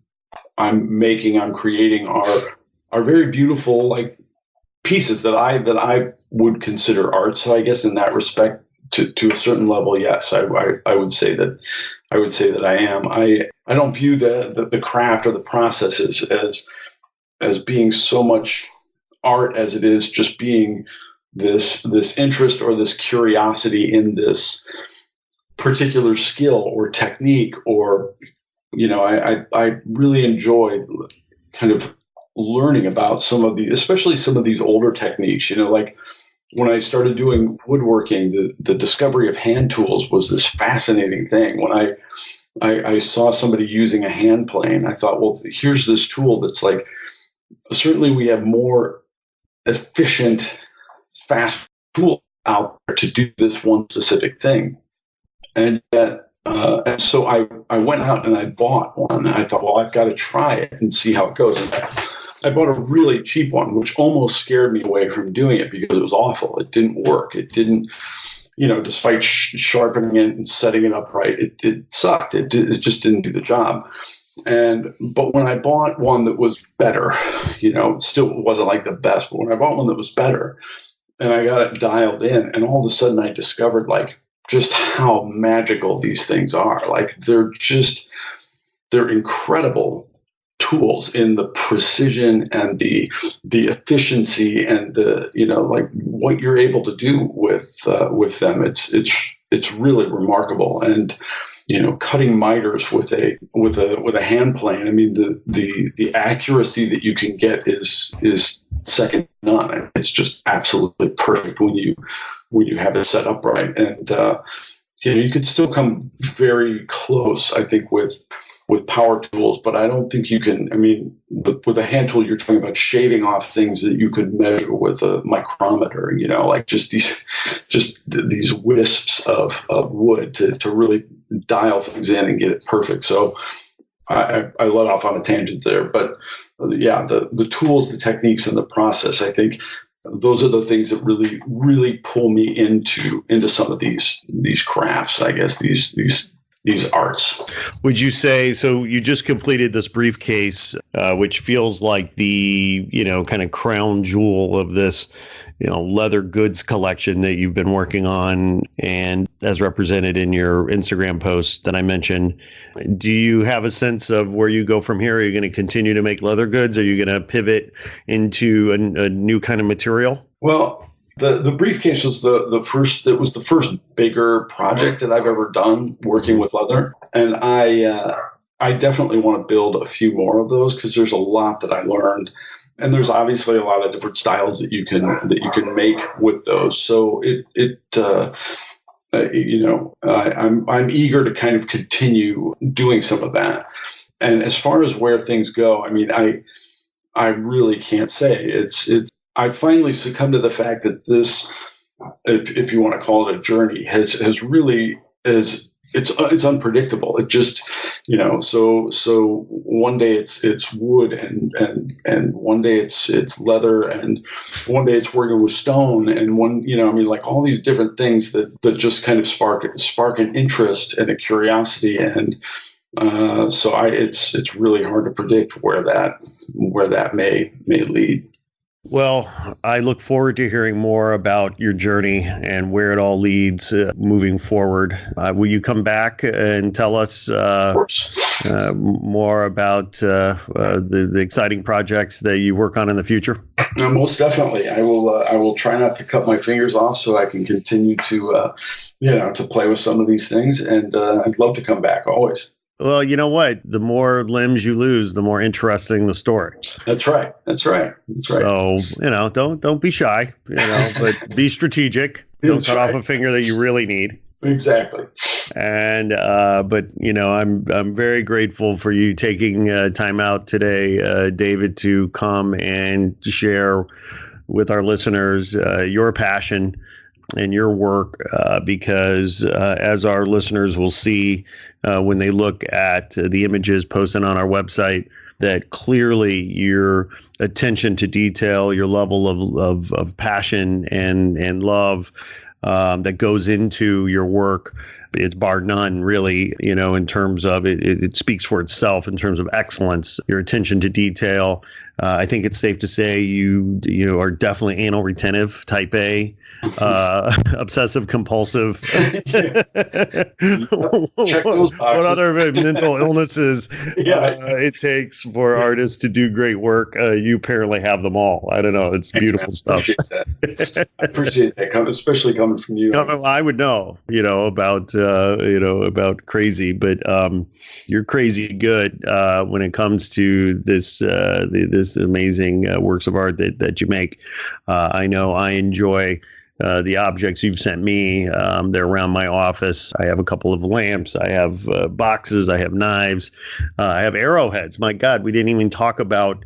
making, I'm creating are very beautiful, like pieces that I would consider art. So I guess in that respect, to a certain level, yes, I would say that I am. I don't view the craft or the processes as being so much art as it is just being this interest or this curiosity in this particular skill or technique, or I really enjoy kind of learning about especially some of these older techniques. Like when I started doing woodworking, the discovery of hand tools was this fascinating thing. When I saw somebody using a hand plane, I thought, well, here's this tool that's like, certainly we have more efficient, fast tools out there to do this one specific thing. And so I went out and I bought one. I thought, well, I've got to try it and see how it goes. And I bought a really cheap one, which almost scared me away from doing it because it was awful. It didn't work. It didn't, despite sharpening it and setting it up right, it sucked. It just didn't do the job. But when I bought one that was better, it still wasn't like the best, but when I bought one that was better and I got it dialed in, and all of a sudden I discovered like just how magical these things are. Like they're incredible tools in the precision and the efficiency and the like what you're able to do with them. It's really remarkable. And cutting miters with a hand plane, I mean the accuracy that you can get is second to none. It's just absolutely perfect when you have it set up right. And you could still come very close, I think, with power tools, but I don't think you can. I mean, with a hand tool, you're talking about shaving off things that you could measure with a micrometer. Like just these wisps of wood to really dial things in and get it perfect. So I let off on a tangent there, but yeah, the tools, the techniques, and the process, I think those are the things that really, really pull me into some of these crafts, I guess, these arts. Would you say, so you just completed this briefcase, which feels like the, kind of crown jewel of this, leather goods collection that you've been working on, and as represented in your Instagram post that I mentioned. Do you have a sense of where you go from here? Are you going to continue to make leather goods? Are you going to pivot into a new kind of material? Well, the briefcase was the first. It was the first bigger project that I've ever done working with leather, and I definitely want to build a few more of those because there's a lot that I learned, and there's obviously a lot of different styles that you can make with those. So I'm eager to kind of continue doing some of that. And as far as where things go, I mean, I really can't say. I finally succumbed to the fact that this, if you want to call it a journey, has really it's unpredictable. It just So one day it's wood and one day it's leather and one day it's working with stone and like all these different things that just kind of spark an interest and a curiosity. And it's really hard to predict where that may lead. Well, I look forward to hearing more about your journey and where it all leads moving forward. Will you come back and tell us more about the exciting projects that you work on in the future? Most definitely. I will try not to cut my fingers off so I can continue to play with some of these things. And I'd love to come back always. Well, you know what? The more limbs you lose, the more interesting the story. That's right. So, don't be shy, but be strategic. Don't cut off a finger that you really need. Exactly. And, I'm very grateful for you taking time out today, David, to come and share with our listeners your passion and your work, because as our listeners will see when they look at the images posted on our website, that clearly your attention to detail, your level of passion and love that goes into your work, it's bar none, really, in terms of it speaks for itself in terms of excellence, your attention to detail. I think it's safe to say you are definitely anal retentive, type A, obsessive compulsive. Check those boxes. What other mental illnesses it takes for artists to do great work? You apparently have them all. I don't know. It's beautiful stuff. I appreciate that, especially coming from you. I would know, about crazy, but you're crazy good when it comes to this amazing works of art that you make. I know I enjoy the objects you've sent me. They're around my office. I have a couple of lamps. I have boxes. I have knives. I have arrowheads. My God, we didn't even talk about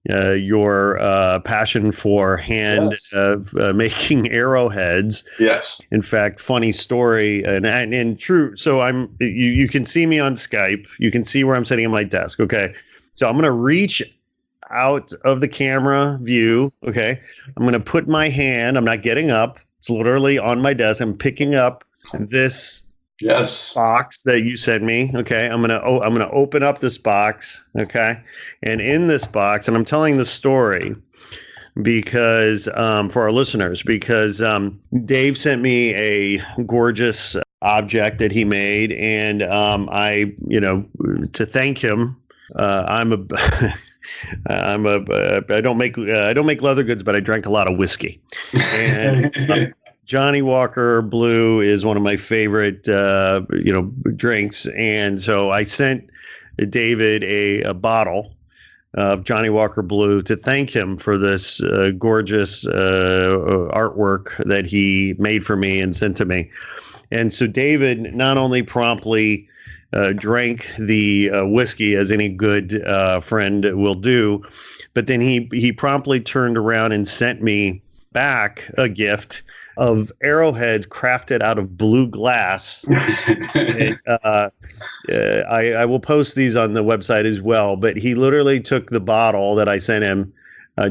your passion for hand making arrowheads. Yes. In fact, funny story and true. So you can see me on Skype. You can see where I'm sitting at my desk. Okay. So I'm going to reach out of the camera view. Okay. I'm going to put my hand. I'm not getting up. It's literally on my desk. I'm picking up this box that you sent me. Okay. I'm going to open up this box. Okay. And in this box, and I'm telling the story because for our listeners, because Dave sent me a gorgeous object that he made, and I to thank him, I don't make leather goods, but I drank a lot of whiskey, and Johnny Walker Blue is one of my favorite drinks, and so I sent David a bottle of Johnny Walker Blue to thank him for this gorgeous artwork that he made for me and sent to me. And so David not only promptly drank the whiskey, as any good friend will do, but then he promptly turned around and sent me back a gift of arrowheads crafted out of blue glass. I will post these on the website as well, but he literally took the bottle that I sent him,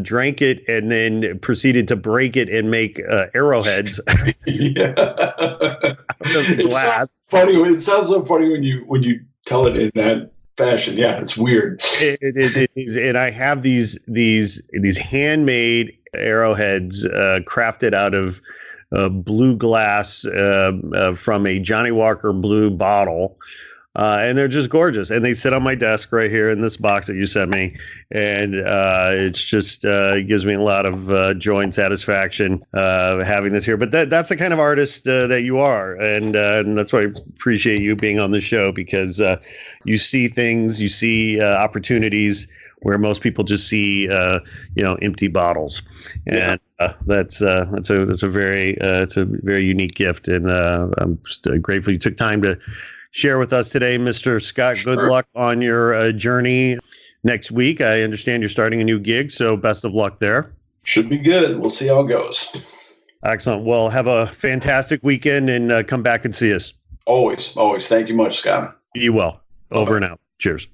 drank it, and then proceeded to break it and make arrowheads. Yeah. Out of the glass. It sounds so funny when you tell it in that fashion. Yeah, it's weird. It is, and I have these handmade arrowheads crafted out of blue glass from a Johnny Walker Blue bottle. And they're just gorgeous. And they sit on my desk right here in this box that you sent me. And it's just gives me a lot of joy and satisfaction having this here. But that's the kind of artist that you are. And that's why I appreciate you being on the show, because you see things, you see opportunities where most people just see, empty bottles. And that's a very unique gift. And I'm just grateful you took time to share with us today, Mr. Scott. Good luck on your journey next week. I understand you're starting a new gig, so best of luck there. Should be good. We'll see how it goes. Excellent. Well, have a fantastic weekend and come back and see us. Always. Thank you much, Scott. Be well. Over and out. Cheers.